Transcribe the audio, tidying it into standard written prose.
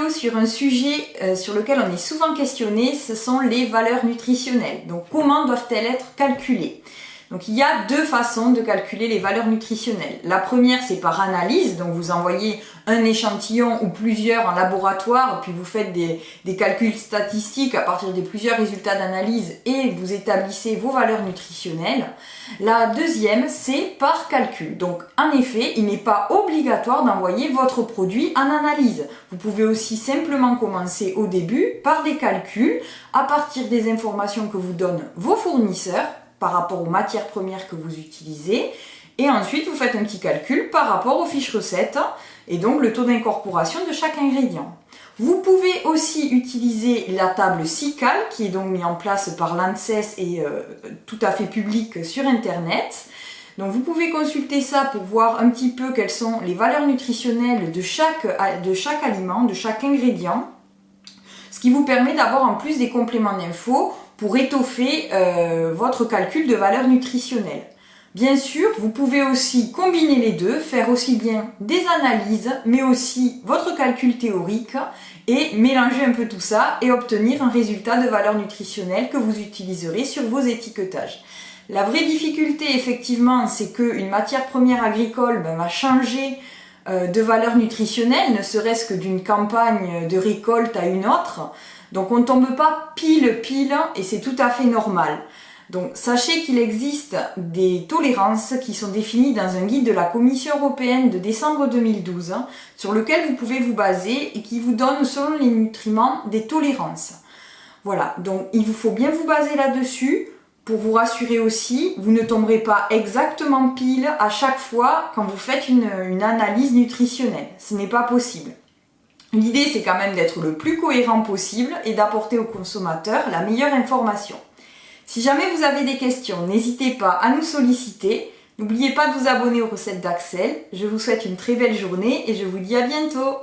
vidéo sur un sujet sur lequel on est souvent questionné, ce sont les valeurs nutritionnelles. Donc comment doivent-elles être calculées? Donc il y a deux façons de calculer les valeurs nutritionnelles. La première, c'est par analyse, donc vous envoyez un échantillon ou plusieurs en laboratoire, puis vous faites des calculs statistiques à partir de plusieurs résultats d'analyse et vous établissez vos valeurs nutritionnelles. La deuxième, c'est par calcul. Donc en effet, il n'est pas obligatoire d'envoyer votre produit en analyse. Vous pouvez aussi simplement commencer au début par des calculs à partir des informations que vous donnent vos fournisseurs par rapport aux matières premières que vous utilisez, et ensuite vous faites un petit calcul par rapport aux fiches recettes et donc le taux d'incorporation de chaque ingrédient. Vous pouvez aussi utiliser la table SICAL qui est donc mise en place par l'ANSES et tout à fait publique sur internet. Donc vous pouvez consulter ça pour voir un petit peu quelles sont les valeurs nutritionnelles de chaque aliment, de chaque ingrédient, ce qui vous permet d'avoir en plus des compléments d'infos pour étoffer votre calcul de valeur nutritionnelle. Bien sûr, vous pouvez aussi combiner les deux, faire aussi bien des analyses, mais aussi votre calcul théorique et mélanger un peu tout ça et obtenir un résultat de valeur nutritionnelle que vous utiliserez sur vos étiquetages. La vraie difficulté, effectivement, c'est qu'une matière première agricole va changer de valeur nutritionnelle, ne serait-ce que d'une campagne de récolte à une autre. Donc on ne tombe pas pile et c'est tout à fait normal. Donc sachez qu'il existe des tolérances qui sont définies dans un guide de la Commission européenne de décembre 2012 sur lequel vous pouvez vous baser et qui vous donne selon les nutriments des tolérances. Voilà, donc il vous faut bien vous baser là-dessus pour vous rassurer aussi, vous ne tomberez pas exactement pile à chaque fois quand vous faites une analyse nutritionnelle. Ce n'est pas possible. L'idée, c'est quand même d'être le plus cohérent possible et d'apporter au consommateur la meilleure information. Si jamais vous avez des questions, n'hésitez pas à nous solliciter. N'oubliez pas de vous abonner aux recettes d'Axel. Je vous souhaite une très belle journée et je vous dis à bientôt.